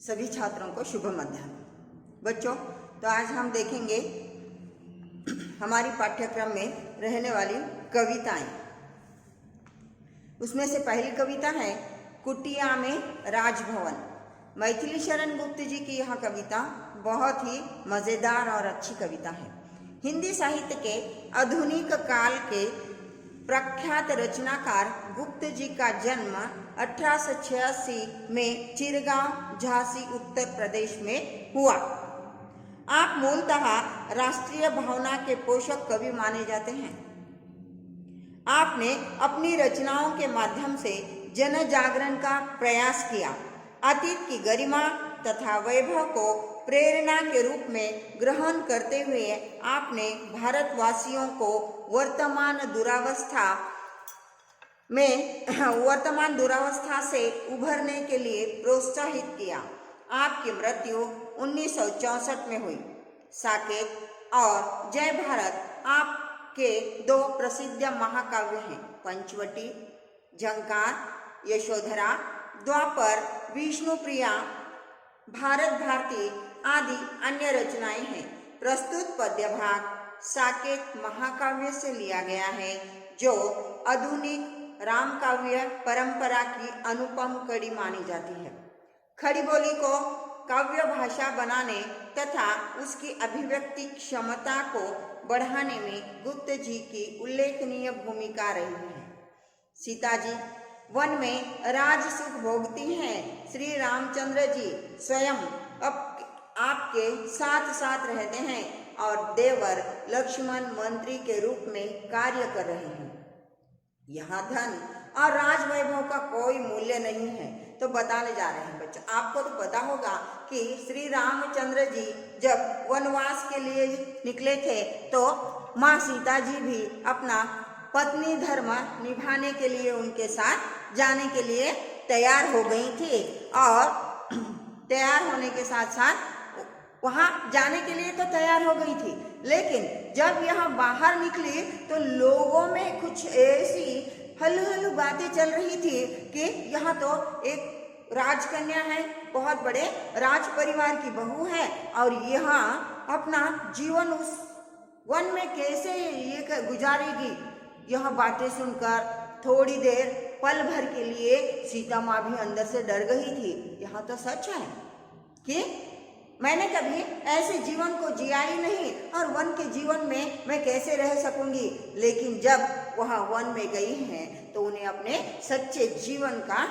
सभी छात्रों को शुभ मध्याह्न। बच्चों, तो आज हम देखेंगे हमारी पाठ्यक्रम में रहने वाली कविताएं। उसमें से पहली कविता है कुटिया में राजभवन। मैथिली शरण गुप्त जी की यह कविता बहुत ही मज़ेदार और अच्छी कविता है। हिंदी साहित्य के आधुनिक काल के प्रख्यात रचनाकार गुप्त जी का जन्म 1886 में चिरगांव, झांसी, उत्तर प्रदेश में हुआ। आप मूलतः राष्ट्रीय भावना के पोषक कवि माने जाते हैं। आपने अपनी रचनाओं के माध्यम से जन जागरण का प्रयास किया। अतीत की गरिमा तथा वैभव को प्रेरणा के रूप में ग्रहण करते हुए आपने भारतवासियों को वर्तमान दुरावस्था से उभरने के लिए प्रोत्साहित किया। आपकी मृत्यु 1964 में हुई। साकेत और जय भारत आपके दो प्रसिद्ध महाकाव्य हैं। पंचवटी, झंकार, यशोधरा, द्वापर, विष्णुप्रिया, भारत भारती आदि अन्य रचनाएं हैं। प्रस्तुत पद्य भाग साकेत महाकाव्य से लिया गया है, जो आधुनिक रामकाव्य परंपरा की अनुपम कड़ी मानी जाती है। खड़ी बोली को काव्य भाषा बनाने तथा उसकी अभिव्यक्ति क्षमता को बढ़ाने में गुप्त जी की उल्लेखनीय भूमिका रही है। सीता जी वन में राज सुख भोगती हैं। श्री रामचंद्र जी स्वयं आपके साथ साथ रहते हैं और देवर लक्ष्मण मंत्री के रूप में कार्य कर रहे हैं। यहाँ धन और राज वैभव का कोई मूल्य नहीं है। तो बताने जा रहे हैं बच्चों, आपको तो पता होगा कि श्री रामचंद्र जी जब वनवास के लिए निकले थे तो माँ सीता जी भी अपना पत्नी धर्म निभाने के लिए उनके साथ जाने के लिए तैयार हो गई थी और तैयार होने के साथ साथ वहाँ जाने के लिए तो तैयार हो गई थी। लेकिन जब यहाँ बाहर निकली तो लोगों में कुछ ऐसी हल्लू बातें चल रही थी कि यहाँ तो एक राजकन्या है, बहुत बड़े राज परिवार की बहू है और यहाँ अपना जीवन उस वन में कैसे ये गुजारेगी। यह बातें सुनकर थोड़ी देर पल भर के लिए सीता माँ भी अंदर से डर गई थी। यह तो सच है कि मैंने कभी ऐसे जीवन को जिया ही नहीं और वन के जीवन में मैं कैसे रह सकूंगी। लेकिन जब वह वन में गई हैं तो उन्हें अपने सच्चे जीवन का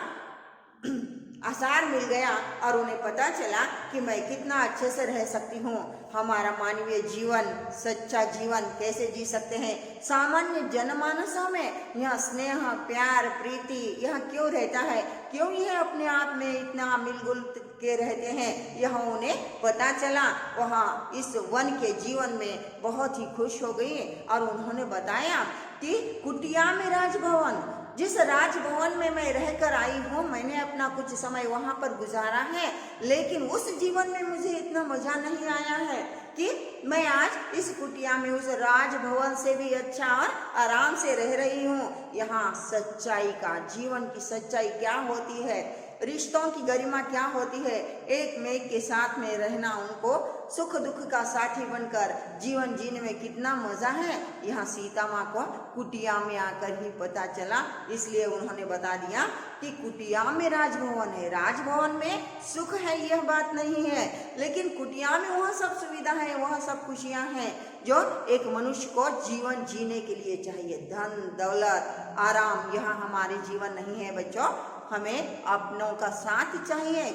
आसार मिल गया और उन्हें पता चला कि मैं कितना अच्छे से रह सकती हूँ। हमारा मानवीय जीवन, सच्चा जीवन कैसे जी सकते हैं। सामान्य जनमानसों में यह स्नेह, प्यार, प्रीति यह क्यों रहता है, क्यों यह अपने आप में इतना मिलजुल के रहते हैं, यह उन्हें पता चला। वहाँ इस वन के जीवन में बहुत ही खुश हो गई और उन्होंने बताया कि कुटिया में राजभवन, जिस राजभवन में मैं रहकर आई हूँ, मैंने अपना कुछ समय वहाँ पर गुजारा है, लेकिन उस जीवन में मुझे इतना मजा नहीं आया है कि मैं आज इस कुटिया में उस राजभवन से भी अच्छा और आराम से रह रही हूँ। यहाँ सच्चाई का, जीवन की सच्चाई क्या होती है, रिश्तों की गरिमा क्या होती है, एक में के साथ में रहना, उनको सुख दुख का साथी बनकर जीवन जीने में कितना मजा है, यहाँ सीता माँ को कुटिया में आकर ही पता चला। इसलिए उन्होंने बता दिया कि कुटिया में राजभवन है। राजभवन में सुख है यह बात नहीं है, लेकिन कुटिया में वह सब सुविधा है, वह सब खुशियाँ हैं जो एक मनुष्य को जीवन जीने के लिए चाहिए। धन, दौलत, आराम यह हमारे जीवन नहीं है बच्चों। हमें अपनों का साथ चाहिए,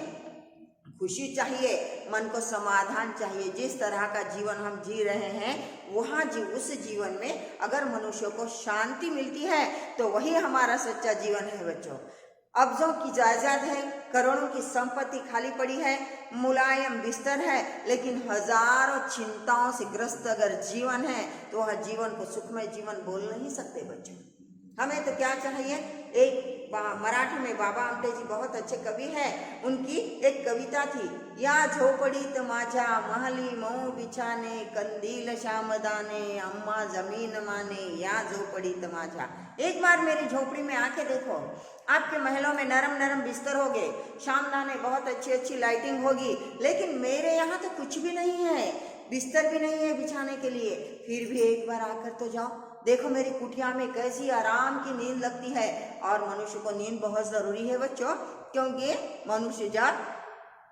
खुशी चाहिए, मन को समाधान चाहिए। जिस तरह का जीवन हम जी रहे हैं वहाँ उस जीवन में अगर मनुष्य को शांति मिलती है तो वही हमारा सच्चा जीवन है बच्चों। अब्जों की जायदाद है, करोड़ों की संपत्ति खाली पड़ी है, मुलायम बिस्तर है, लेकिन हजारों चिंताओं से ग्रस्त अगर जीवन है तो वह जीवन को सुखमय जीवन बोल नहीं सकते बच्चों। हमें तो क्या चाहिए, एक मराठी में बाबा आमटे जी बहुत अच्छे कवि हैं, उनकी एक कविता थी, या झोपडीत माझ्या महली मऊ बिछाने, कंदील श्यामदाने, अम्मा जमीन माने, या झोपडीत माझ्या। एक बार मेरी झोपड़ी में आके देखो, आपके महलों में नरम नरम बिस्तर होंगे, शामदाने, बहुत अच्छी अच्छी लाइटिंग होगी, लेकिन मेरे यहाँ तो कुछ भी नहीं है, बिस्तर भी नहीं है बिछाने के लिए। फिर भी एक बार आकर तो जाओ, देखो मेरी कुटिया में कैसी आराम की नींद लगती है। और मनुष्य को नींद बहुत जरूरी है बच्चों, क्योंकि मनुष्य जब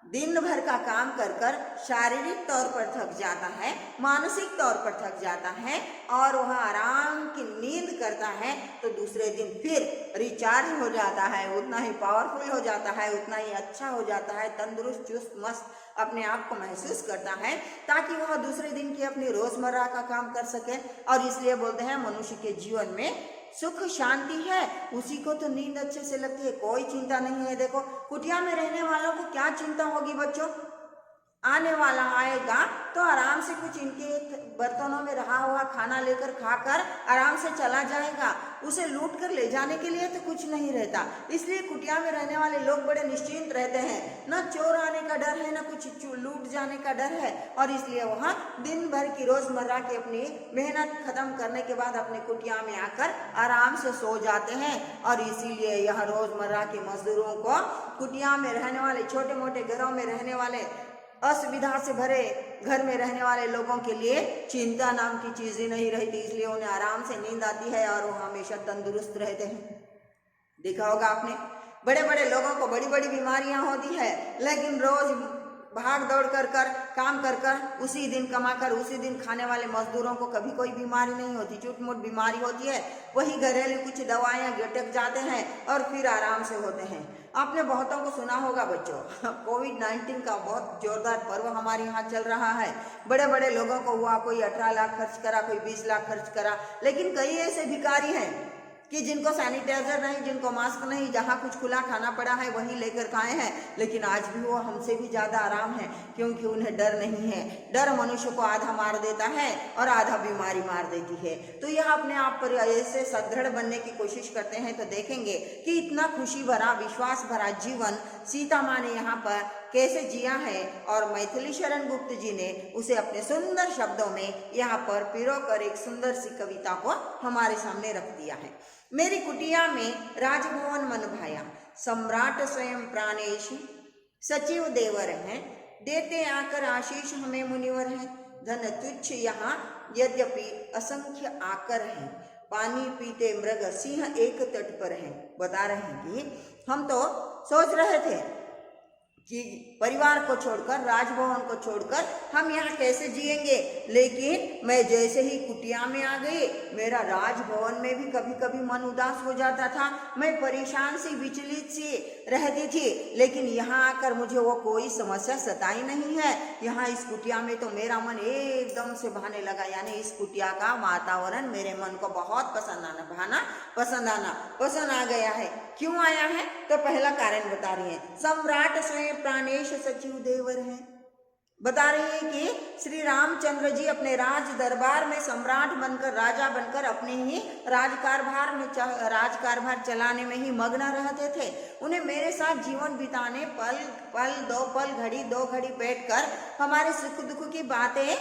दिन भर का काम कर कर शारीरिक तौर पर थक जाता है, मानसिक तौर पर थक जाता है और वह आराम की नींद करता है, तो दूसरे दिन फिर रिचार्ज हो जाता है, उतना ही पावरफुल हो जाता है, उतना ही अच्छा हो जाता है, तंदुरुस्त चुस्त मस्त अपने आप को महसूस करता है, ताकि वह दूसरे दिन की अपनी रोजमर्रा का काम कर सके। और इसलिए बोलते हैं मनुष्य के जीवन में सुख शांति है, उसी को तो नींद अच्छे से लगती है, कोई चिंता नहीं है। देखो कुटिया में रहने वालों को क्या चिंता होगी बच्चों, आने वाला आएगा तो आराम से कुछ इनके बर्तनों में रहा हुआ खाना लेकर खाकर आराम से चला जाएगा, उसे लूट कर ले जाने के लिए तो कुछ नहीं रहता। इसलिए कुटिया में रहने वाले लोग बड़े निश्चिंत रहते हैं, न चोर आने का डर है, न कुछ लूट जाने का डर है। और इसलिए वहाँ दिन भर की रोजमर्रा की अपनी मेहनत खत्म करने के बाद अपने कुटिया में आकर आराम से सो जाते हैं। और इसीलिए यह रोजमर्रा के मजदूरों को, कुटिया में रहने वाले, छोटे मोटे घरों में रहने वाले, असुविधा से भरे घर में रहने वाले लोगों के लिए चिंता नाम की चीज ही नहीं रहती, इसलिए उन्हें आराम से नींद आती है और वो हमेशा तंदुरुस्त रहते हैं। देखा होगा आपने, बड़े बड़े लोगों को बड़ी बड़ी बीमारियां होती है, लेकिन रोज भाग दौड़ कर कर काम कर कर उसी दिन कमाकर उसी दिन खाने वाले मजदूरों को कभी कोई बीमारी नहीं होती, चुट मुट बीमारी होती है, वही घरेलू कुछ दवाइयाँ गटक जाते हैं और फिर आराम से होते हैं। आपने बहुतों को सुना होगा बच्चों, कोविड-19 का बहुत जोरदार पर्व हमारे यहाँ चल रहा है। बड़े बड़े लोगों को हुआ, कोई 18 लाख खर्च करा, कोई 20 लाख खर्च करा, लेकिन कई ऐसे भिखारी हैं कि जिनको सैनिटाइजर नहीं, जिनको मास्क नहीं, जहाँ कुछ खुला खाना पड़ा है वही लेकर खाए हैं, लेकिन आज भी वो हमसे भी ज़्यादा आराम है, क्योंकि उन्हें डर नहीं है। डर मनुष्य को आधा मार देता है और आधा बीमारी मार देती है। तो यह अपने आप पर ऐसे सुदृढ़ बनने की कोशिश करते हैं तो देखेंगे कि इतना खुशी भरा, विश्वास भरा जीवन सीता माँ ने यहाँ पर कैसे जिया है, और मैथिली शरण गुप्त जी ने उसे अपने सुंदर शब्दों में यहाँ पर पिरोकर एक सुंदर सी कविता को हमारे सामने रख दिया है। मेरी कुटिया में राजभवन मन भाया, सम्राट स्वयं प्राणेश सचिव देवर हैं, देते आकर आशीष हमें मुनिवर हैं, धन तुच्छ यहाँ यद्यपि असंख्य आकर हैं, पानी पीते मृग सिंह एक तट पर हैं। बता रहे हैं कि हम तो सोच रहे थे कि परिवार को छोड़कर, राजभवन को छोड़कर हम यहाँ कैसे जिएंगे, लेकिन मैं जैसे ही कुटिया में आ गई, मेरा राजभवन में भी कभी कभी मन उदास हो जाता था, मैं परेशान सी, विचलित सी रहती थी, लेकिन यहाँ आकर मुझे वो कोई समस्या सताई नहीं है। यहाँ इस कुटिया में तो मेरा मन एकदम से भाने लगा, यानी इस कुटिया का वातावरण मेरे मन को बहुत पसंद आ गया है। क्यों आया है, तो पहला कारण बता रही है, सम्राट स्वयं प्राणेश सचिव देवर हैं। बता रही है कि श्री रामचंद्र जी अपने राज दरबार में सम्राट बनकर, राजा बनकर अपने ही राजकारभार चलाने में ही मग्न रहते थे। उन्हें मेरे साथ जीवन बिताने, दो पल घड़ी दो घड़ी बैठकर हमारे सुख दुख की बातें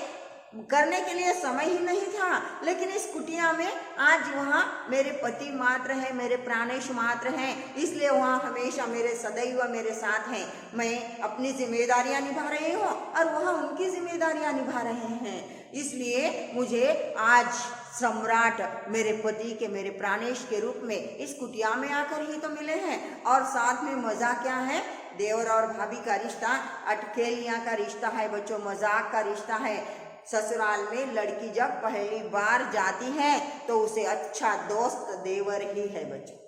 करने के लिए समय ही नहीं था। लेकिन इस कुटिया में आज वहाँ मेरे पति मात्र हैं, मेरे प्राणेश मात्र हैं, इसलिए वहाँ हमेशा सदैव मेरे साथ हैं। मैं अपनी जिम्मेदारियाँ निभा रही हूँ और वहाँ उनकी जिम्मेदारियाँ निभा रहे हैं। इसलिए मुझे आज सम्राट मेरे पति के, मेरे प्राणेश के रूप में इस कुटिया में आकर ही तो मिले हैं। और साथ में मजा क्या है, देवर और भाभी का रिश्ता अटखेलियाँ का रिश्ता है बच्चों, मजाक का रिश्ता है। ससुराल में लड़की जब पहली बार जाती है तो उसे अच्छा दोस्त देवर ही है बच्चों।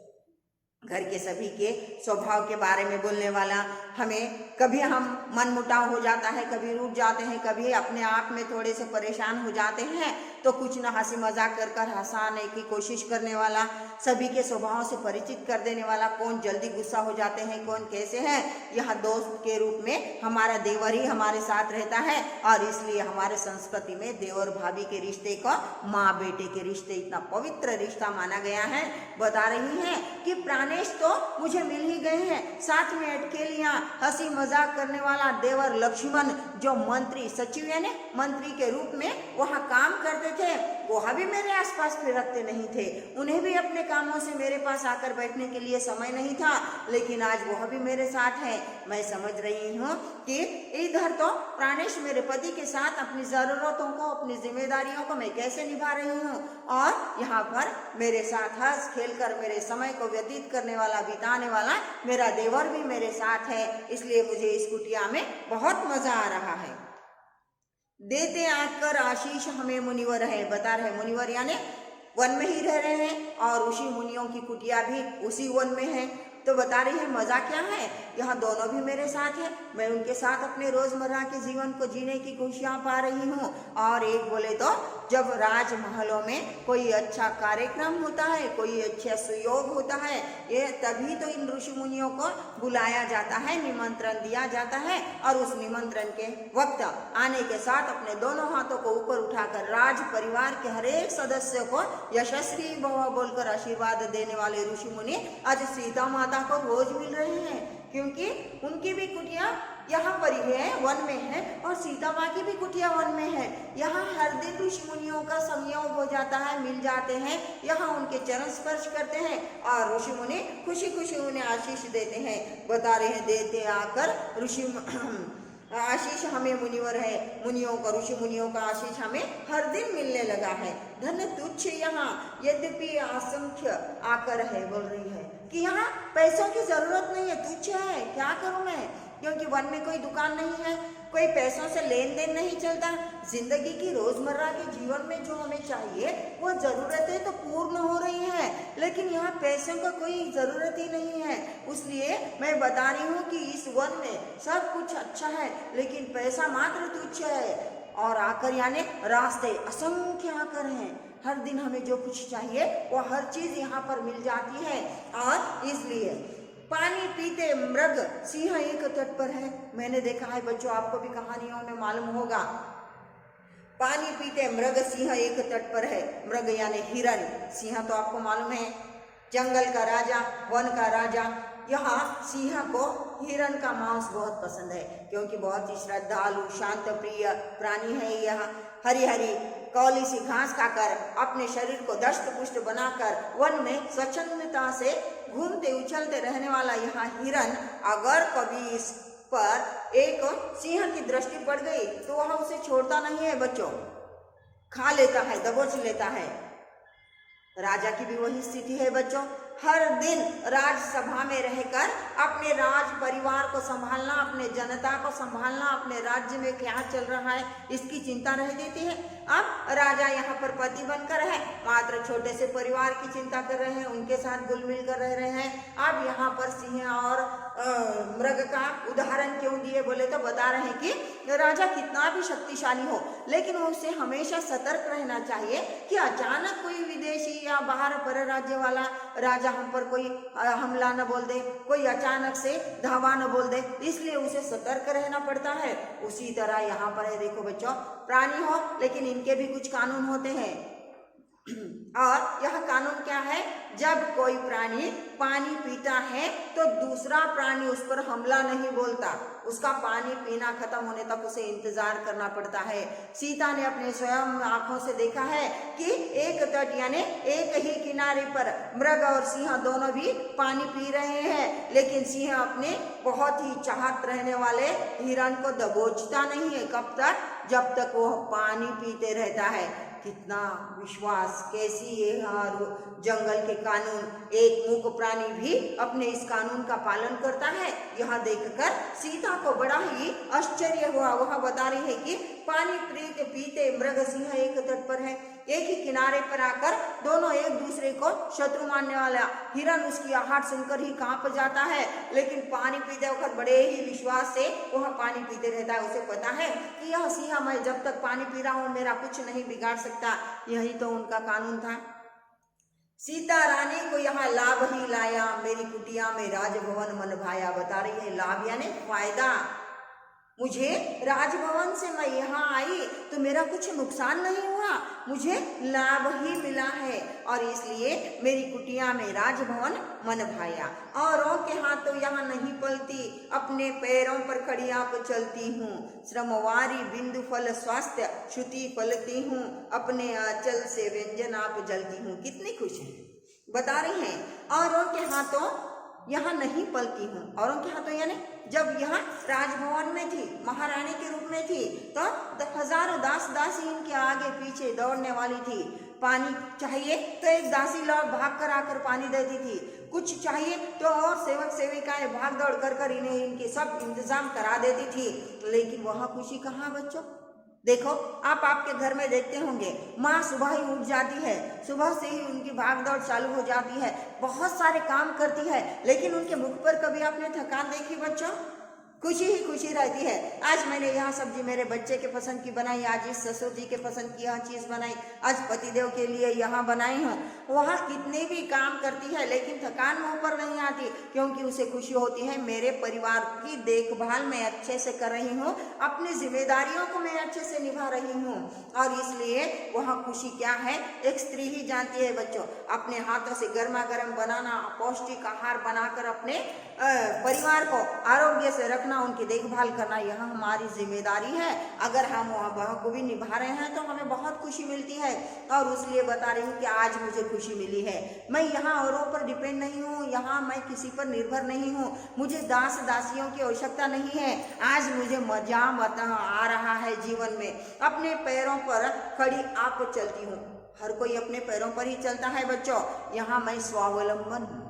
घर के सभी के स्वभाव के बारे में बोलने वाला, हमें कभी हम मन मुटाव हो जाता है, कभी रूठ जाते हैं, कभी अपने आप में थोड़े से परेशान हो जाते हैं, तो कुछ ना हंसी मजाक कर कर हंसाने की कोशिश करने वाला, सभी के स्वभाव से परिचित कर देने वाला, कौन जल्दी गुस्सा हो जाते हैं, कौन कैसे हैं, यह दोस्त के रूप में हमारा देवर ही हमारे साथ रहता है। और इसलिए हमारे संस्कृति में देवर भाभी के रिश्ते को माँ बेटे के रिश्ते इतना पवित्र रिश्ता माना गया है। बता रही हैं कि प्राणेश तो मुझे मिल ही गए हैं, साथ में अटकेलियाँ, हंसी मजाक करने वाला देवर लक्ष्मण जो मंत्री सचिव यानी मंत्री के रूप में वहाँ काम करते थे, वह भी मेरे आसपास फिरकते नहीं थे। उन्हें भी अपने कामों से मेरे पास आकर बैठने के लिए समय नहीं था, लेकिन आज वह भी मेरे साथ है। मैं समझ रही हूँ कि इधर तो प्राणेश मेरे पति के साथ अपनी ज़रूरतों को, अपनी जिम्मेदारियों को मैं कैसे निभा रही हूँ, और यहाँ पर मेरे साथ हंस खेल कर मेरे समय को व्यतीत करने वाला, बिताने वाला मेरा देवर भी मेरे साथ है। इसलिए मुझे इस कुटिया में बहुत मजा आ रहा है। देते आकर आशीष हमें मुनिवर है, बता रहे मुनिवर यानी वन में ही रह रहे हैं और ऋषि मुनियों की कुटिया भी उसी वन में है। तो बता रही है मजा क्या है, यहाँ दोनों भी मेरे साथ है, मैं उनके साथ अपने रोजमर्रा के जीवन को जीने की खुशियाँ पा रही हूँ। और एक बोले तो जब राजमहलों में कोई अच्छा कार्यक्रम होता है, कोई अच्छा सुयोग होता है, ये तभी तो इन ऋषि मुनियों को बुलाया जाता है, निमंत्रण दिया जाता है, और उस निमंत्रण के वक्त आने के साथ अपने दोनों हाथों को ऊपर उठाकर राज परिवार के हर एक सदस्य को यशस्वी भव बोलकर आशीर्वाद देने वाले ऋषि मुनि आज सीता माता को रोज मिल रहे हैं, क्योंकि उनकी भी कुटिया यहाँ पर ही है, वन में है, और सीता माँ की भी कुटिया वन में है। यहाँ हर दिन ऋषि मुनियों का संयोग हो जाता है, मिल जाते हैं, यहाँ उनके चरण स्पर्श करते हैं और ऋषि मुनि खुशी खुशी उन्हें आशीष देते हैं। बता रहे हैं देते आकर ऋषि आशीष हमें मुनिवर है, मुनियों का, ऋषि मुनियों का आशीष हमें हर दिन मिलने लगा है। धन तुच्छ यहाँ यद्यपि असंख्य आकर है, बोल रही है कि यहाँ पैसों की जरूरत नहीं है, तुच्छ है, क्या करूँ मैं, क्योंकि वन में कोई दुकान नहीं है, कोई पैसों से लेन देन नहीं चलता। जिंदगी की रोजमर्रा के जीवन में जो हमें चाहिए वो जरूरतें तो पूर्ण हो रही है, लेकिन यहाँ पैसों का कोई जरूरत ही नहीं है। इसलिए मैं बता रही हूँ कि इस वन में सब कुछ अच्छा है, लेकिन पैसा मात्र तुच्छ है। और आकर यानी रास्ते असंख्य आकर हैं, हर दिन हमें जो कुछ चाहिए वो हर चीज यहाँ पर मिल जाती है। और इसलिए पानी पीते मृग सिंह एक तट पर है। मैंने देखा है बच्चों, आपको भी कहानियों में मालूम होगा, पानी पीते मृग सिंह एक तट पर है। मृग यानी हिरन, सिंह तो आपको मालूम है जंगल का राजा, वन का राजा। यहाँ सिंह को हिरन का मांस बहुत पसंद है, क्योंकि बहुत ही श्रद्धालु शांत प्रिय प्राणी है। यह हरी हरी कौली सी घास खाकर अपने शरीर को दष्ट पुष्ट बनाकर वन में स्वच्छंदता से घूमते उछलते रहने वाला यह हिरन, अगर कभी इस पर एक सिंह की दृष्टि पड़ गई तो वह उसे छोड़ता नहीं है बच्चों, खा लेता है, दबोच लेता है। राजा की भी वही स्थिति है बच्चों, हर दिन राजसभा में रहकर अपने राज परिवार को संभालना, अपने जनता को संभालना, अपने राज्य में क्या चल रहा है इसकी चिंता रह देती है। अब राजा यहाँ पर पति बनकर है, मात्र छोटे से परिवार की चिंता कर रहे हैं, उनके साथ घुल मिल कर रह रहे हैं। अब यहाँ पर सिंह और मृग का उदाहरण क्यों दिए बोले तो बता रहे हैं कि राजा कितना भी शक्तिशाली हो, लेकिन उसे हमेशा सतर्क रहना चाहिए कि अचानक कोई विदेशी या बाहर पर राज्य वाला राजा हम पर कोई हमला न बोल दे, कोई अचानक से धावा न बोल दे, इसलिए उसे सतर्क रहना पड़ता है। उसी तरह यहाँ पर है, देखो बच्चों, प्राणी हो लेकिन इनके भी कुछ कानून होते हैं। और यह कानून क्या है, जब कोई प्राणी पानी पीता है तो दूसरा प्राणी उस पर हमला नहीं बोलता, उसका पानी पीना खत्म होने तक उसे इंतजार करना पड़ता है। सीता ने अपने स्वयं आंखों से देखा है कि एक तट यानी एक ही किनारे पर मृग और सिंह दोनों भी पानी पी रहे हैं, लेकिन सिंह अपने बहुत ही चाहत रहने वाले हिरण को दबोचता नहीं है। कब तक? जब तक वह पानी पीते रहता है। कितना विश्वास, कैसी ये जंगल के कानून, एक मूक प्राणी भी अपने इस कानून का पालन करता है। यह देखकर सीता को बड़ा ही आश्चर्य हुआ। वह बता रही है कि पानी पीते मृग सिंह एक तट पर है, एक ही किनारे पर आकर दोनों एक दूसरे को शत्रु मानने वाला हिरन उसकी आहट सुनकर ही कांप जाता है, लेकिन पानी पीते वक्त बड़े ही विश्वास से वह पानी पीते रहता है। उसे पता है कि यह सिंह मैं जब तक पानी पी रहा हूँ मेरा कुछ नहीं बिगाड़ सकता। यही तो उनका कानून था। सीता रानी को यहाँ लाभ ही लाया, मेरी कुटिया में राजभवन मन भाया। बता रही है लाभ यानी फायदा, मुझे राजभवन से मैं यहाँ आई तो मेरा कुछ नुकसान नहीं हुआ, मुझे लाभ ही मिला है और इसलिए मेरी कुटिया में राजभवन मन भाया। औरों के हाथों यहाँ नहीं पलती, अपने पैरों पर खड़ी आप चलती हूँ। श्रमवारी बिंदु फल स्वास्थ्य श्रुति फलती हूँ, अपने आंचल से व्यंजन आप जलती हूँ। कितनी खुश है, बता रही हैं औरों के हाथों यहाँ नहीं पलती हूँ। औरों के हाथों यानी जब यहाँ राजभवन में थी, महारानी के रूप में थी, तो हजारों दास दासी इनके आगे पीछे दौड़ने वाली थी। पानी चाहिए तो एक दासी लौट भाग कर आकर पानी देती थी, कुछ चाहिए तो और सेवक सेविकाएं भाग दौड़ कर कर इन्हें इनके सब इंतजाम करा देती थी। लेकिन वह खुशी कहाँ बच्चों? देखो आप आपके घर में देखते होंगे, माँ सुबह ही उठ जाती है, सुबह से ही उनकी भागदौड़ चालू हो जाती है, बहुत सारे काम करती है, लेकिन उनके मुख पर कभी आपने थकान देखी बच्चों? खुशी ही खुशी रहती है। आज मैंने यहाँ सब्जी मेरे बच्चे के पसंद की बनाई, आज इस ससुर जी के पसंद की यह चीज़ बनाई, आज पतिदेव के लिए यहाँ बनाई हूँ। वहाँ कितने भी काम करती है लेकिन थकान मुँह पर नहीं आती, क्योंकि उसे खुशी होती है मेरे परिवार की देखभाल मैं अच्छे से कर रही हूँ, अपनी जिम्मेदारियों को मैं अच्छे से निभा रही हूँ। और इसलिए वहाँ खुशी क्या है एक स्त्री ही जानती है बच्चों। अपने हाथों से गर्मा गर्म बनाना, पौष्टिक आहार बनाकर अपने परिवार को आरोग्य से रखना, उनकी देखभाल करना, यह हमारी जिम्मेदारी है। अगर हम वह को भी निभा रहे हैं तो हमें बहुत खुशी मिलती है। और इसलिए बता रही हूँ कि आज मुझे खुशी मिली है। मैं यहाँ औरों पर डिपेंड नहीं हूँ, यहाँ मैं किसी पर निर्भर नहीं हूँ, मुझे दास दासियों की आवश्यकता नहीं है। आज मुझे मजा आ रहा है जीवन में, अपने पैरों पर खड़ी आप चलती हूँ। हर कोई अपने पैरों पर ही चलता है बच्चों। यहाँ मैं स्वावलंबन हूँ,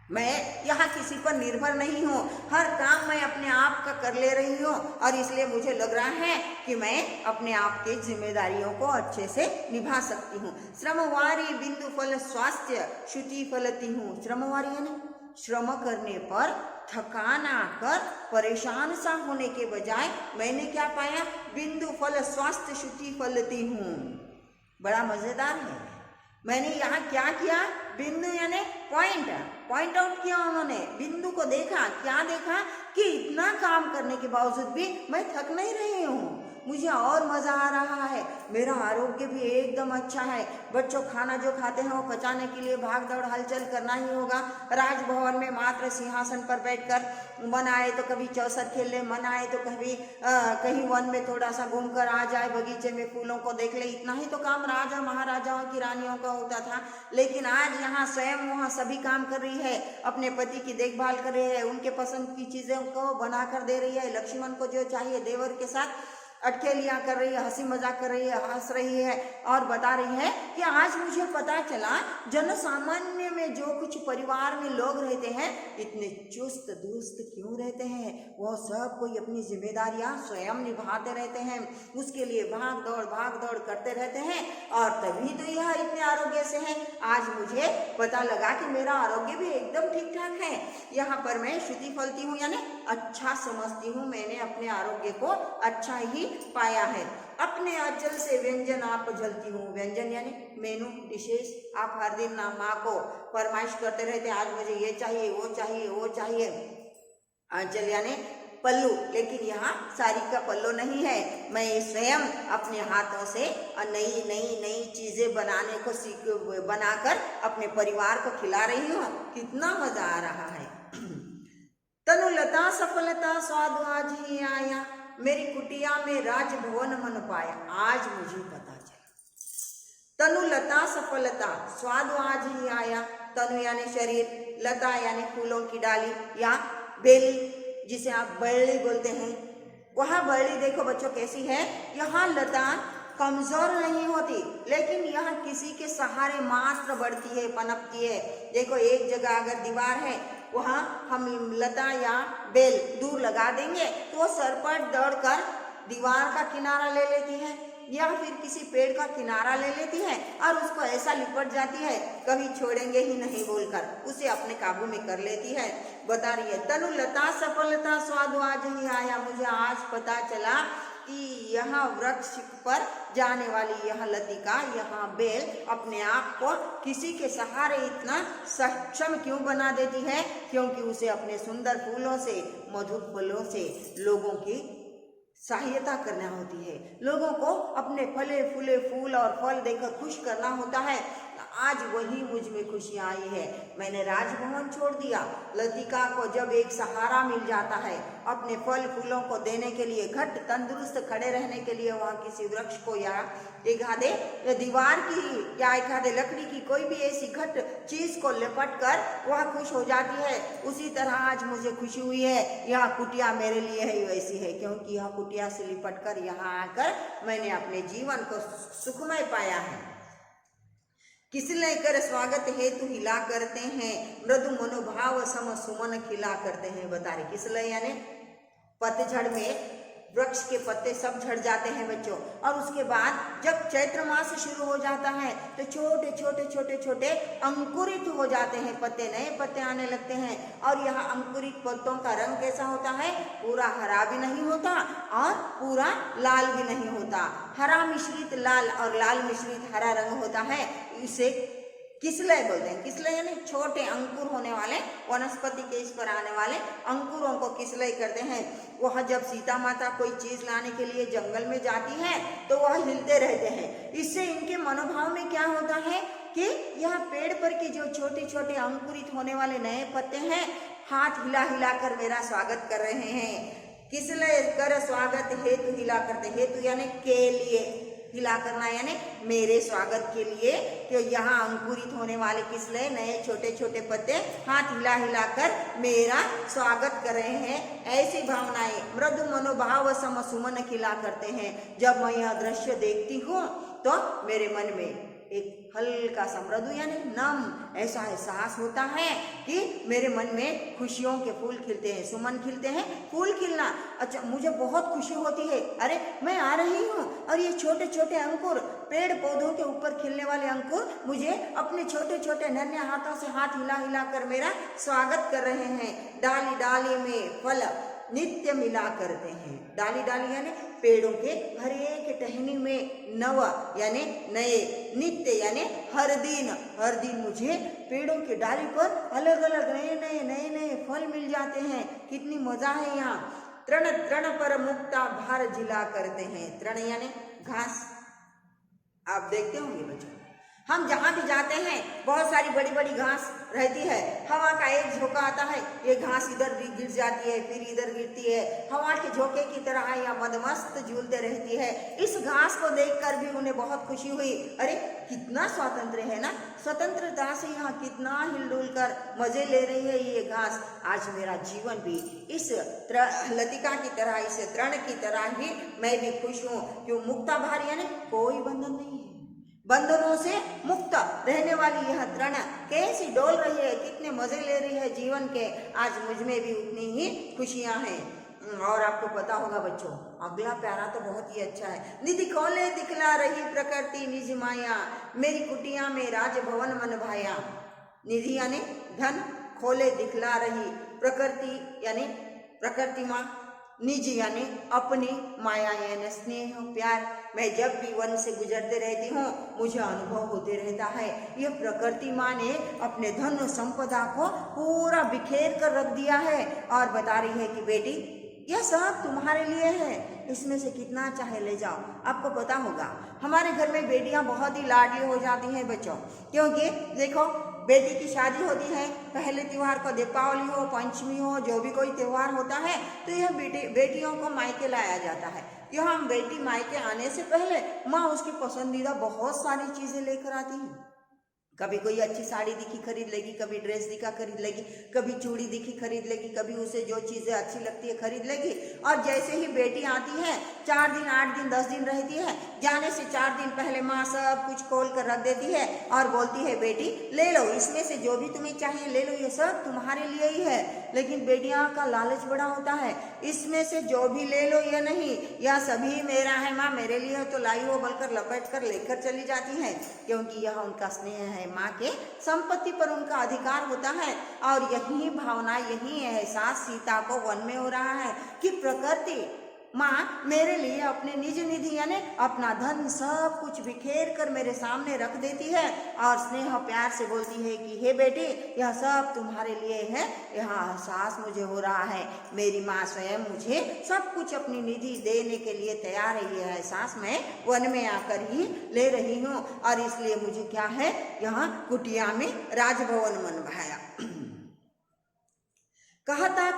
मैं यहाँ किसी पर निर्भर नहीं हूँ, हर काम मैं अपने आप का कर ले रही हूँ। और इसलिए मुझे लग रहा है कि मैं अपने आप की जिम्मेदारियों को अच्छे से निभा सकती हूँ। श्रमवारी बिंदु फल स्वास्थ्य श्रुति फलती हूँ। श्रमवारी यानी श्रम करने पर थकान आकर परेशान सा होने के बजाय मैंने क्या पाया? बिंदु फल स्वास्थ्य श्रुति फलती हूँ। बड़ा मजेदार है। मैंने यहाँ क्या किया? बिंदु यानी पॉइंट आउट किया उन्होंने, बिंदु को देखा। क्या देखा? कि इतना काम करने के बावजूद भी मैं थक नहीं रही हूँ, मुझे और मज़ा आ रहा है, मेरा आरोग्य भी एकदम अच्छा है। बच्चों खाना जो खाते हैं वो पचाने के लिए भाग दौड़ हलचल करना ही होगा। राजभवन में मात्र सिंहासन पर बैठकर मन आए तो कभी चौसर खेलने, मन आए तो कभी कहीं वन में थोड़ा सा घूम कर आ जाए, बगीचे में फूलों को देख ले, इतना ही तो काम राजा महाराजाओं की रानियों का होता था। लेकिन आज यहाँ स्वयं वहाँ सभी काम कर रही है, अपने पति की देखभाल कर रही है, उनके पसंद की चीज़ें को बना कर दे रही है, लक्ष्मण को जो चाहिए देवर के साथ अटखेलियाँ कर रही है, हंसी मजाक कर रही है, हंस रही है और बता रही है कि आज मुझे पता चला जन सामान्य में जो कुछ परिवार में लोग रहते हैं इतने चुस्त दुरुस्त क्यों रहते हैं? वह सब कोई अपनी जिम्मेदारियां स्वयं निभाते रहते हैं, उसके लिए भाग दौड़ करते रहते हैं और तभी तो यह इतने आरोग्य से है। आज मुझे पता लगा कि मेरा आरोग्य भी एकदम ठीक ठाक है। यहाँ पर मैं श्रुति फलती हूँ यानी अच्छा समझती हूँ, मैंने अपने आरोग्य को अच्छा ही पाया है। अपने आंचल से व्यंजन आप जलती हूँ। व्यंजन यानी मेनू डिशेस। आप हर दिन ना माँ को फरमाइश करते रहते हैं, आज मुझे ये चाहिए वो चाहिए वो चाहिए। आंचल यानी पल्लू, लेकिन यहाँ साड़ी का पल्लू नहीं है। मैं स्वयं अपने हाथों से नई नई नई चीज़ें बनाने को बनाकर अपने परिवार को खिला रही हूँ। कितना मज़ा आ रहा है। तनुलता सफलता स्वाद आज ही आया, मेरी कुटिया में राजभवन मन पाया। आज मुझे पता चला। तनुलता सफलता स्वाद आज ही आया। तनु यानी शरीर, लता यानी फूलों की डाली या बेली जिसे आप बरली बोलते हैं। वह बरली देखो बच्चों कैसी है। यहाँ लता कमजोर नहीं होती, लेकिन यह किसी के सहारे मात्र बढ़ती है, पनपती है। देखो एक जगह अगर दीवार है, वहाँ हम लता या बेल दूर लगा देंगे तो वो सरपट दौड़कर दीवार का किनारा ले लेती है या फिर किसी पेड़ का किनारा ले लेती है और उसको ऐसा लिपट जाती है, कभी छोड़ेंगे ही नहीं बोलकर उसे अपने काबू में कर लेती है। बता रही है तनु लता सफलता स्वाद आज ही आया। मुझे आज पता चला कि यह वृक्ष पर जाने वाली यह लतिका, यह बेल अपने आप को किसी के सहारे इतना सक्षम क्यों बना देती है? क्योंकि उसे अपने सुंदर फूलों से, मधुर फलों से लोगों की सहायता करना होती है, लोगों को अपने फले फूले फूल और फल देकर खुश करना होता है। आज वही मुझ में खुशियाँ आई है। मैंने राजभवन छोड़ दिया। लतिका को जब एक सहारा मिल जाता है अपने फल फूलों को देने के लिए, घट तंदुरुस्त खड़े रहने के लिए, वहाँ किसी वृक्ष को या एक आधे दीवार की या एक आधे लकड़ी की कोई भी ऐसी घट चीज को लिपट कर वह खुश हो जाती है, उसी तरह आज मुझे खुशी हुई है। यह कुटिया मेरे लिए ही वैसी है, क्योंकि यह कुटिया से लिपट कर यहाँ आकर मैंने अपने जीवन को सुखमय पाया है। किसलय कर स्वागत हेतु हिला करते हैं, मृदु मनोभाव सम सुमन खिला करते हैं। बता रहे किसलय यानी पतझड़ में वृक्ष के पत्ते सब झड़ जाते हैं बच्चों, और उसके बाद जब चैत्र मास शुरू हो जाता है तो छोटे छोटे छोटे छोटे अंकुरित हो जाते हैं पत्ते, नए पत्ते आने लगते हैं। और यह अंकुरित पत्तों का रंग कैसा होता है? पूरा हरा भी नहीं होता और पूरा लाल भी नहीं होता, हरा मिश्रित लाल और लाल मिश्रित हरा रंग होता है। इसे किसलय बोलते हैं। किसलय यानी छोटे अंकुर होने वाले, वनस्पति के इस पर आने वाले अंकुरों को किसलय करते हैं। वह जब सीता माता कोई चीज लाने के लिए जंगल में जाती है तो वह हिलते रहते हैं। इससे इनके मनोभाव में क्या होता है कि यह पेड़ पर के जो छोटे छोटे अंकुरित होने वाले नए पत्ते हैं, हाथ हिला हिला कर मेरा स्वागत कर रहे हैं। किसलय कर स्वागत हेतु हिला करते, हेतु यानी के लिए, हिला करना यानी मेरे स्वागत के लिए, कि यहाँ अंकुरित होने वाले किसलय नए छोटे छोटे पत्ते हाथ हिला हिला कर मेरा स्वागत कर रहे हैं। ऐसी भावनाएं मृदु मनोभाव सम सुमन खिला करते हैं। जब मैं यह दृश्य देखती हूँ तो मेरे मन में एक हल्का सा मृदु यानी नम ऐसा एहसास होता है कि मेरे मन में खुशियों के फूल खिलते हैं, सुमन खिलते हैं। फूल खिलना, अच्छा मुझे बहुत खुशी होती है, अरे मैं आ रही हूँ और ये छोटे छोटे अंकुर, पेड़ पौधों के ऊपर खिलने वाले अंकुर मुझे अपने छोटे छोटे नन्हे हाथों से हाथ हिला हिला कर मेरा स्वागत कर रहे हैं। डाली डाली में फल नित्य मिला करते हैं। डाली डाली यानी पेड़ों के हर एक टहनी में नव यानी नए, नित्य यानी हर दिन मुझे पेड़ों की डाली पर अलग अलग नए नए नए नए फल मिल जाते हैं। कितनी मजा है यहाँ। तृण तृण पर मुक्ता भार जिला करते हैं। तृण यानी घास, आप देखते होंगे बच्चों, हम जहाँ भी जाते हैं बहुत सारी बड़ी बड़ी घास रहती है, हवा का एक झोंका आता है, ये घास इधर गिर जाती है, फिर इधर गिरती है, हवा के झोंके की तरह या मदमस्त झूलते रहती है। इस घास को देखकर भी उन्हें बहुत खुशी हुई, अरे कितना स्वतंत्र है ना, स्वतंत्रता से यहाँ कितना हिलडुल कर मजे ले रही है ये घास। आज मेरा जीवन भी इस लतिका की तरह, इस तृण की तरह ही मैं भी खुश हूँ। क्यों? मुक्ता भार यानी कोई बंधन नहीं है, बंधनों से मुक्त रहने वाली यह तृण कैसी डोल रही है, कितने मजे ले रही है जीवन के। आज मुझ में भी उतनी ही खुशियां हैं। और आपको पता होगा बच्चों, अगला प्यारा तो बहुत ही अच्छा है। निधि खोले दिखला रही प्रकृति निज माया, मेरी कुटिया में राजभवन मन भाया। निधि यानी धन, खोले दिखला रही, प्रकृति यानी प्रकृति माँ, निज यानी अपनी, माया यानी स्नेह प्यार। मैं जब भी वन से गुजरते रहती हूँ मुझे अनुभव होते रहता है, यह प्रकृति माँ ने अपने धन संपदा को पूरा बिखेर कर रख दिया है और बता रही है कि बेटी यह सब तुम्हारे लिए है, इसमें से कितना चाहे ले जाओ। आपको पता होगा हमारे घर में बेटियां बहुत ही लाडली हो जाती हैं बच्चों, क्योंकि देखो बेटी की शादी होती है, पहले त्योहार को दीपावली हो, पंचमी हो, जो भी कोई त्योहार होता है तो यह बेटियों को मायके लाया जाता है। यहाँ बेटी मायके आने से पहले माँ उसकी पसंदीदा बहुत सारी चीजें लेकर आती है। कभी कोई अच्छी साड़ी दिखी खरीद लेगी, कभी ड्रेस दिखा खरीद लेगी, कभी चूड़ी दिखी खरीद लेगी, कभी उसे जो चीज़ें अच्छी लगती है खरीद लेगी। और जैसे ही बेटी आती है 4 दिन 8 दिन 10 दिन रहती है, जाने से 4 दिन पहले माँ सब कुछ खोल कर रख देती है और बोलती है बेटी ले लो, इसमें से जो भी तुम्हें चाहिए ले लो, ये सब तुम्हारे लिए ही है। लेकिन बेटियां का लालच बड़ा होता है, इसमें से जो भी ले लो ये नहीं, यह सभी मेरा है माँ, मेरे लिए तो लाई हो बोलकर लपेट कर लेकर चली जाती है, क्योंकि यह उनका स्नेह है। माँ के संपत्ति पर उनका अधिकार होता है। और यही भावना, यही एहसास सीता को वन में हो रहा है कि प्रकृति माँ मेरे लिए अपने निज निधि यानी अपना धन सब कुछ बिखेर कर मेरे सामने रख देती है और स्नेह प्यार से बोलती है कि हे बेटी, यह सब तुम्हारे लिए है। यह एहसास मुझे हो रहा है, मेरी माँ स्वयं मुझे सब कुछ अपनी निधि देने के लिए तैयार है। यह एहसास मैं वन में आकर ही ले रही हूँ और इसलिए मुझे क्या है, यहाँ कुटिया में राजभवन मन भाया। कहता है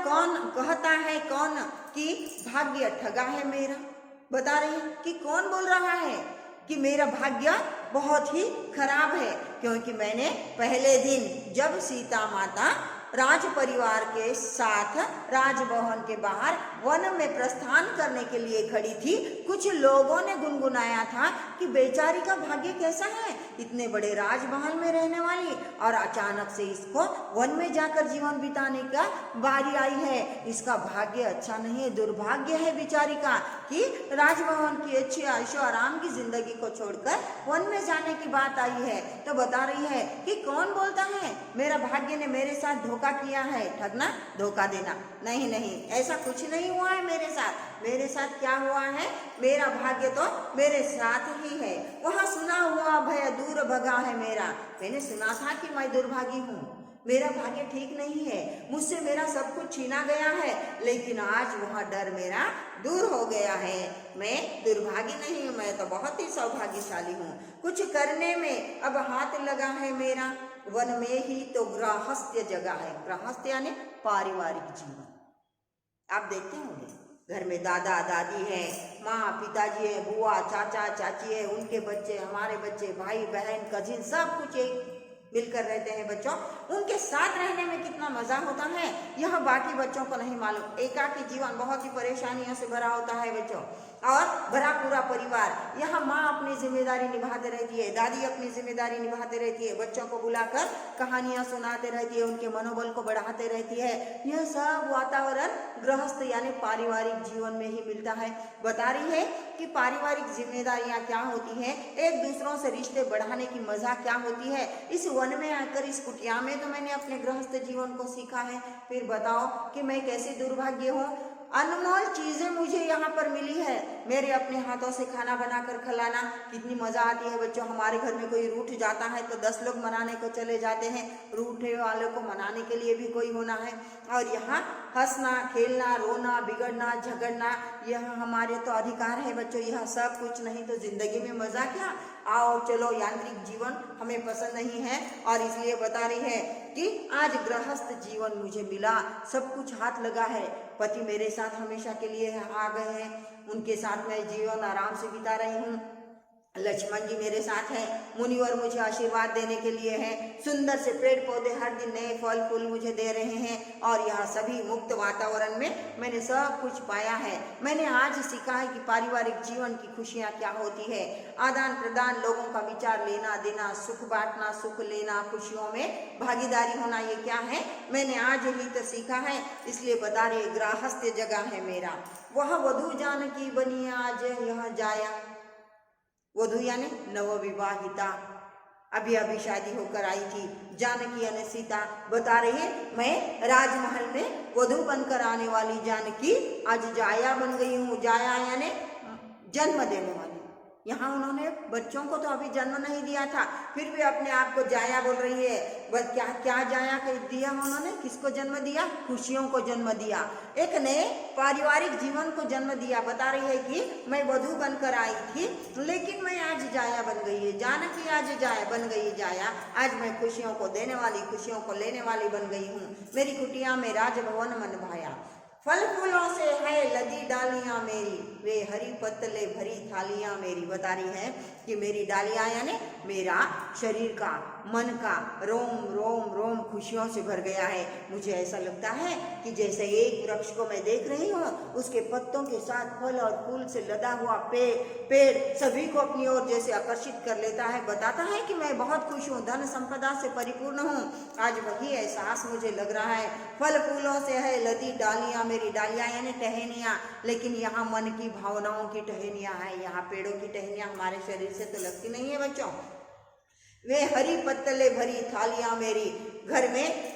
कौन कि भाग्य ठगा है मेरा। बता रही है कि कौन बोल रहा है कि मेरा भाग्य बहुत ही खराब है, क्योंकि मैंने पहले दिन जब सीता माता राज परिवार के साथ राजभवन के बाहर वन में प्रस्थान करने के लिए खड़ी थी, कुछ लोगों ने गुनगुनाया था कि बेचारी का भाग्य कैसा है, इतने बड़े राजमहल में रहने वाली और अचानक से इसको वन में जाकर जीवन बिताने का बारी आई है। इसका भाग्य अच्छा नहीं है, दुर्भाग्य है बेचारी का कि राजभवन की अच्छी आयशो आराम की जिंदगी को छोड़कर वन में जाने की बात आई है। तो बता रही है कि कौन बोलता है मेरा भाग्य ने मेरे साथ धोखा किया है। ठगना, धोखा देना, नहीं नहीं, ऐसा कुछ नहीं हुआ है मेरे साथ। मेरे साथ क्या हुआ है, मेरा भाग्य तो मेरे साथ ही है। वहाँ सुना हुआ भय दूर भगा है मेरा। मैंने सुना था कि मैं दुर्भागी हूँ, मेरा भाग्य ठीक नहीं है, मुझसे मेरा सब कुछ छीना गया है, लेकिन आज वहाँ डर मेरा दूर हो गया है। मैं दुर्भागी नहीं हूँ, मैं तो बहुत ही सौभाग्यशाली हूँ। कुछ करने में अब हाथ लगा है मेरा, वन में ही तो गृहस्थ्य जगह है। गृहस्थ यानी पारिवारिक जीवन। आप देखते होंगे घर में दादा दादी है, माँ पिताजी है, बुआ चाचा चाची है, उनके बच्चे, हमारे बच्चे, भाई बहन कजिन, सब कुछ एक मिलकर रहते हैं। बच्चों, उनके साथ रहने में कितना मजा होता है यह बाकी बच्चों को नहीं मालूम। एकाकी जीवन बहुत ही परेशानियों से भरा होता है बच्चों, और भरा पूरा परिवार। यहाँ माँ अपनी जिम्मेदारी निभाते रहती है, दादी अपनी जिम्मेदारी निभाते रहती है, बच्चों को बुलाकर कहानियां सुनाते रहती है, उनके मनोबल को बढ़ाते रहती है। यह सब वातावरण गृहस्थ यानी पारिवारिक जीवन में ही मिलता है। बता रही है कि पारिवारिक जिम्मेदारियां क्या होती हैं, एक दूसरों से रिश्ते बढ़ाने की मजा क्या होती है। इस वन में आकर, इस कुटिया में तो मैंने अपने गृहस्थ जीवन को सीखा है। फिर बताओ कि मैं कैसी दुर्भाग्य हूँ। अनमोल चीजें मुझे यहाँ पर मिली है, मेरे अपने हाथों से खाना बनाकर खिलाना कितनी मजा आती है बच्चों। हमारे घर में कोई रूठ जाता है तो 10 लोग मनाने को चले जाते हैं, रूठे वालों को मनाने के लिए भी कोई होना है। और यहाँ हंसना, खेलना, रोना, बिगड़ना, झगड़ना, यह हमारे तो अधिकार है बच्चों। यह सब कुछ नहीं तो जिंदगी में मजा क्या। आओ चलो, यांत्रिक जीवन हमें पसंद नहीं है और इसलिए बता रही है कि आज गृहस्थ जीवन मुझे मिला, सब कुछ हाथ लगा है। पति मेरे साथ हमेशा के लिए आ गए हैं, उनके साथ मैं जीवन आराम से बिता रही हूँ। लक्ष्मण जी मेरे साथ हैं, मुनिवर मुझे आशीर्वाद देने के लिए हैं, सुंदर से पेड़ पौधे हर दिन नए फल फूल मुझे दे रहे हैं और यह सभी मुक्त वातावरण में मैंने सब कुछ पाया है। मैंने आज सीखा है कि पारिवारिक जीवन की खुशियाँ क्या होती है। आदान प्रदान, लोगों का विचार लेना देना, सुख बांटना, सुख लेना, खुशियों में भागीदारी होना, ये क्या है मैंने आज ही तो सीखा है। इसलिए बता रही गृहस्थ जगह है मेरा। वह वधू जानकी बनी आज यह जाया। वधू यानी नवविवाहिता, अभी अभी शादी होकर आई थी जानकी यानी सीता। बता रही है मैं राजमहल में वधू बनकर आने वाली जानकी आज जाया बन गई हूँ। जाया यानी जन्म देने वाली। यहाँ उन्होंने बच्चों को तो अभी जन्म नहीं दिया था, फिर भी अपने आप को जाया बोल रही है। बस क्या क्या जाया कर दिया उन्होंने, किसको जन्म दिया, खुशियों को जन्म दिया, एक नए पारिवारिक जीवन को जन्म दिया। बता रही है कि मैं वधू बनकर आई थी लेकिन मैं आज जाया बन गई है। जानकी आज जाया बन गई, जाया आज मैं खुशियों को देने वाली, खुशियों को लेने वाली बन गई हूँ। मेरी कुटिया में राजभवन मन भाया, फल फूलों से है लदी डालियां मेरी, वे हरी पत्तले भरी थालियां मेरी। बता रही है कि मेरी डालियां यानी मेरा शरीर का, मन का रोम रोम रोम खुशियों से भर गया है। मुझे ऐसा लगता है कि जैसे एक वृक्ष को मैं देख रही हूँ, उसके पत्तों के साथ फल और फूल से लदा हुआ पेड़ सभी को अपनी ओर जैसे आकर्षित कर लेता है। बताता है कि मैं बहुत खुश हूँ, धन संपदा से परिपूर्ण हूँ। आज वही एहसास मुझे लग रहा है। फल फूलों से है लदी डालियां मेरी, डालियां यानी टहनियाँ, लेकिन यहाँ मन की भावनाओं की टहनियाँ हैं। यहाँ पेड़ों की टहनियाँ हमारे शरीर से तो लगती नहीं है बच्चों। वे हरी पत्तले भरी थालियां मेरी, घर में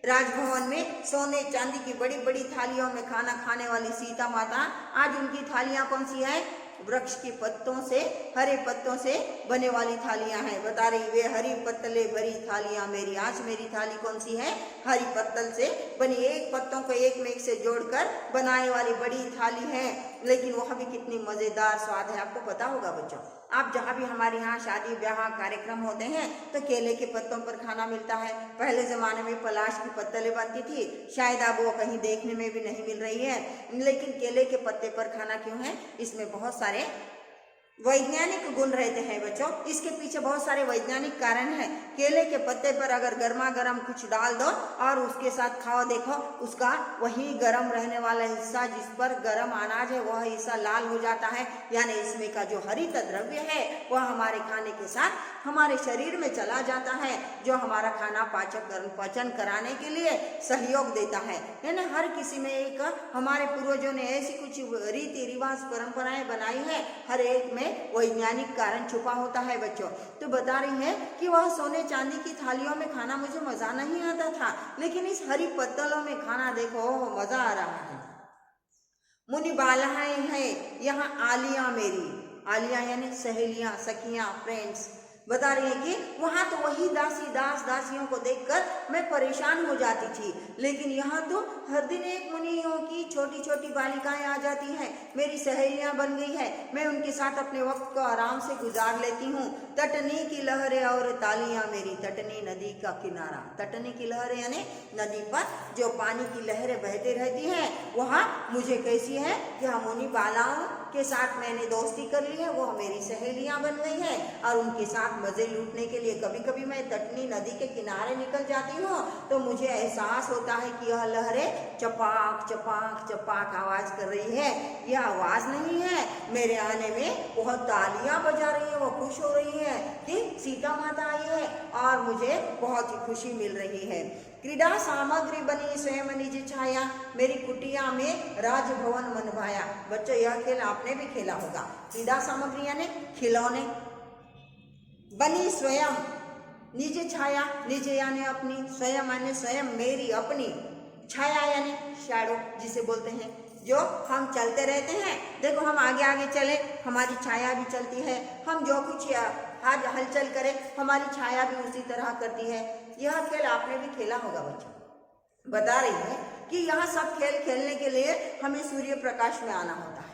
राजभवन में सोने चांदी की बड़ी बड़ी थालियों में खाना खाने वाली सीता माता, आज उनकी थालियां कौन सी है? वृक्ष के पत्तों से, हरे पत्तों से बने वाली थालियां हैं। बता रही वे हरी पत्तले भरी थालियां मेरी, आज मेरी थाली कौन सी है? हरी पत्तल से बनी, एक पत्तों को एक में एक से जोड़कर बनाने वाली बड़ी थाली है, लेकिन वह भी कितनी मजेदार स्वाद है, आपको पता होगा बच्चों। आप जहाँ भी हमारे यहाँ शादी ब्याह कार्यक्रम होते हैं तो केले के पत्तों पर खाना मिलता है। पहले ज़माने में पलाश की पत्तलें बनती थी, शायद अब वो कहीं देखने में भी नहीं मिल रही है, लेकिन केले के पत्ते पर खाना क्यों है? इसमें बहुत सारे वैज्ञानिक गुण रहते हैं बच्चों, इसके पीछे बहुत सारे वैज्ञानिक कारण हैं। केले के पत्ते पर अगर गर्मा गर्म कुछ डाल दो और उसके साथ खाओ, देखो उसका वही गर्म रहने वाला हिस्सा जिस पर गर्म अनाज है वह हिस्सा लाल हो जाता है, यानी इसमें का जो हरित द्रव्य है वह हमारे खाने के साथ हमारे शरीर में चला जाता है, जो हमारा खाना पाचन कराने के लिए सहयोग देता है। यानी हर किसी में एक हमारे पूर्वजों ने ऐसी कुछ रीति रिवाज परंपराएं बनाई है, हर एक में वैज्ञानिक कारण छुपा होता है बच्चों। तो बता रही है कि वह सोने चांदी की थालियों में खाना मुझे मजा नहीं आता था, लेकिन इस हरी पत्तलों में खाना देखो मजा आ रहा है। मुनि बालाएं हैं यहाँ आलियां मेरी, आलियां यानी सहेलियां, सखियां, फ्रेंड्स। बता रही है कि वहां तो वही दासियों को देखकर मैं परेशान हो जाती थी, लेकिन यहाँ तो हर दिन एक मुनियों की छोटी छोटी बालिकाएं आ जाती हैं, मेरी सहेलियां बन गई है, मैं उनके साथ अपने वक्त को आराम से गुजार लेती हूँ। तटनी की लहरें और तालियां मेरी, तटनी नदी का किनारा, तटनी की लहरें यानी नदी पर जो पानी की लहरें बहती रहती हैं, वह मुझे कैसी है कि हम मुनि बालाओं के साथ मैंने दोस्ती कर ली है, वो मेरी सहेलियां बन गई है और उनके साथ मजे लूटने के लिए कभी कभी मैं तटनी नदी के किनारे निकल जाती हूँ, तो मुझे एहसास होता है कि यह लहरें चपाक चपाक चपाक आवाज कर रही है। यह आवाज नहीं है मेरे आने में, वह तालियां बजा रही है, वह खुश हो रही है कि सीता माता आई है और मुझे बहुत ही खुशी मिल रही है। क्रीड़ा सामग्री बनी स्वयं निज छाया, मेरी कुटिया में राजभवन मन भाया। बच्चों यह खेल आपने भी खेला होगा। क्रीड़ा सामग्री यानी खिलौने, बनी स्वयं निज छाया, निज यानी अपनी, स्वयं यानी स्वयं मेरी अपनी, छाया यानी शैडो जिसे बोलते हैं, जो हम चलते रहते हैं, देखो हम आगे आगे चले हमारी छाया भी चलती है, हम जो कुछ आज हलचल करें हमारी छाया भी उसी तरह करती है। यह खेल आपने भी खेला होगा बच्चों। बता रही है कि यह सब खेल खेलने के लिए हमें सूर्य प्रकाश में आना होता है,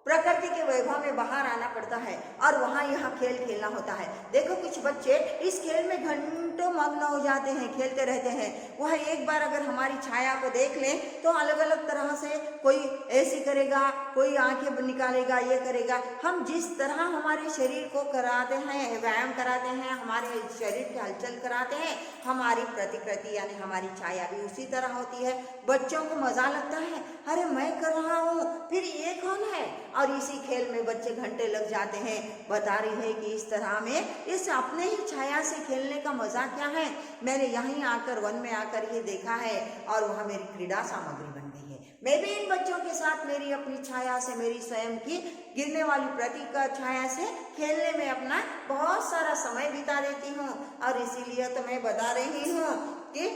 प्रकृति के वैभव में बाहर आना पड़ता है और वहाँ यह खेल खेलना होता है। देखो कुछ बच्चे इस खेल में घंटों मग्न हो जाते हैं, खेलते रहते हैं। वह एक बार अगर हमारी छाया को देख लें तो अलग अलग तरह से कोई ऐसी करेगा, कोई आंखें निकालेगा, ये करेगा। हम जिस तरह हमारे शरीर को कराते हैं, व्यायाम कराते हैं, हमारे शरीर की हलचल कराते हैं, हमारी प्रतिकृति यानी हमारी छाया भी उसी तरह होती है। बच्चों को मजा लगता है, अरे मैं कर रहा हूँ फिर ये कौन है, और इसी खेल में बच्चे घंटे लग जाते हैं। बता रही है कि इस तरह में इस अपने ही छाया से खेलने का मजा क्या है, मैंने यहीं आकर वन में आकर ये देखा है और वह मेरी क्रीड़ा सामग्री बन गई है। मैं भी इन बच्चों के साथ मेरी अपनी छाया से, मेरी स्वयं की गिरने वाली प्रतीक छाया से खेलने में अपना बहुत सारा समय बिता देती हूँ। और इसीलिए तो मैं बता रही हूँ कि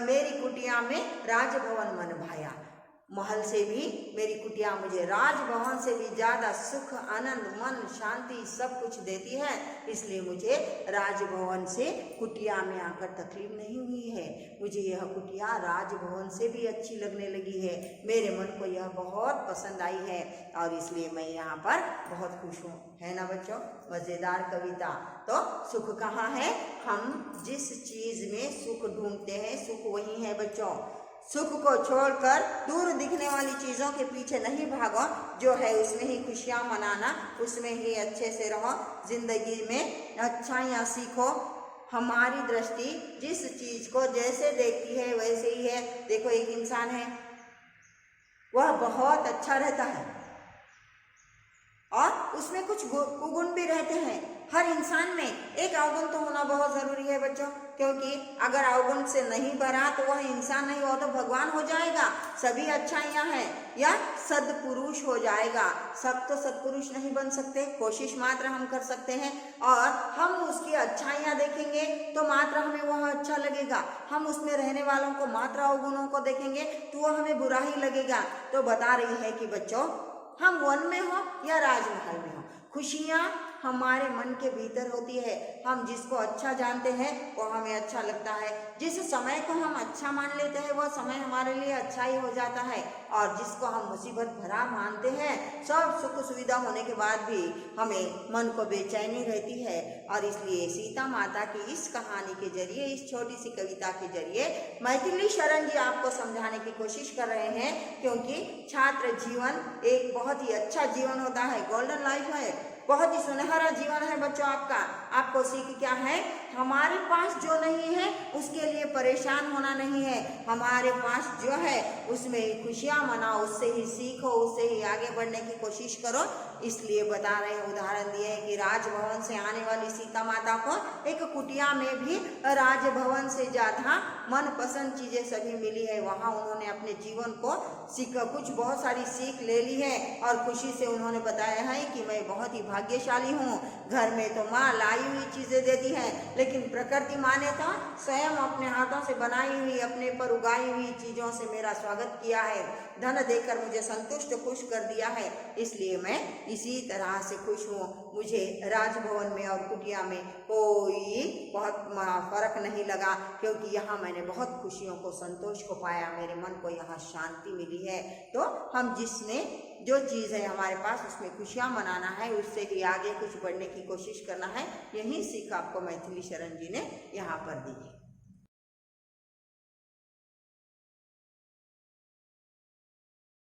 मेरी कुटिया में राजभवन मन भाया, महल से भी मेरी कुटिया मुझे राजभवन से भी ज्यादा सुख, आनंद, मन, शांति सब कुछ देती है। इसलिए मुझे राजभवन से कुटिया में आकर तकलीफ नहीं हुई है, मुझे यह कुटिया राजभवन से भी अच्छी लगने लगी है। मेरे मन को यह बहुत पसंद आई है और इसलिए मैं यहाँ पर बहुत खुश हूँ। है ना बच्चों, मजेदार कविता। तो सुख कहाँ है, हम जिस चीज में सुख ढूंढते हैं सुख वही है बच्चों। सुख को छोड़कर दूर दिखने वाली चीज़ों के पीछे नहीं भागो, जो है उसमें ही खुशियाँ मनाना, उसमें ही अच्छे से रहो, जिंदगी में अच्छाइयाँ सीखो। हमारी दृष्टि जिस चीज़ को जैसे देखती है वैसे ही है। देखो एक इंसान है, वह बहुत अच्छा रहता है और उसमें कुछ कुगुण भी रहते हैं। हर इंसान में एक अवगुण तो होना बहुत जरूरी है बच्चों, क्योंकि अगर अवगुण से नहीं भरा तो वह इंसान नहीं, वो तो भगवान हो जाएगा। सभी अच्छाइयाँ हैं या सदपुरुष हो जाएगा। सब तो सदपुरुष नहीं बन सकते, कोशिश मात्र हम कर सकते हैं और हम उसकी अच्छाइयाँ देखेंगे तो मात्र हमें वह अच्छा लगेगा। हम उसमें रहने वालों को मात्र अवगुणों को देखेंगे तो वह हमें बुरा ही लगेगा। तो बता रही है कि बच्चों, हम वन में हो या राजमहल में हो, खुशियाँ हमारे मन के भीतर होती है। हम जिसको अच्छा जानते हैं वो हमें अच्छा लगता है। जिस समय को हम अच्छा मान लेते हैं वह समय हमारे लिए अच्छा ही हो जाता है। और जिसको हम मुसीबत भरा मानते हैं, सब सुख सुविधा होने के बाद भी हमें मन को बेचैनी रहती है। और इसलिए सीता माता की इस कहानी के जरिए, इस छोटी सी कविता के जरिए मैथिली शरण जी आपको समझाने की कोशिश कर रहे हैं, क्योंकि छात्र जीवन एक बहुत ही अच्छा जीवन होता है, गोल्डन लाइफ है, बहुत ही सुनहरा जीवन है बच्चों आपका। आपको सीख क्या है, हमारे पास जो नहीं है उसके लिए परेशान होना नहीं है। हमारे पास जो है उसमें खुशियाँ मनाओ, उससे ही सीखो, उससे ही आगे बढ़ने की कोशिश करो। इसलिए बता रहे हैं, उदाहरण दिए हैं कि राजभवन से आने वाली सीता माता को एक कुटिया में भी राजभवन से ज़्यादा मनपसंद चीज़ें सभी मिली है। वहाँ उन्होंने अपने जीवन को कुछ बहुत सारी सीख ले ली है और खुशी से उन्होंने बताया है कि मैं बहुत ही भाग्यशाली हूँ। घर में तो माँ लाई हुई चीज़ें देती है, लेकिन प्रकृति माँ ने तो स्वयं अपने हाथों से बनाई हुई, अपने पर उगाई हुई चीज़ों से मेरा स्वागत किया है, धन देकर मुझे संतुष्ट खुश कर दिया है। इसलिए मैं इसी तरह से खुश हूँ। मुझे राजभवन में और कुटिया में कोई बहुत फर्क नहीं लगा, क्योंकि यहाँ मैंने बहुत खुशियों को, संतोष को पाया, मेरे मन को यहाँ शांति मिली है। तो हम जिसमें जो चीज़ है हमारे पास उसमें खुशियाँ मनाना है, उससे ही आगे कुछ बढ़ने की कोशिश करना है। यही सीख आपको मैथिली शरण जी ने यहाँ पर दी है।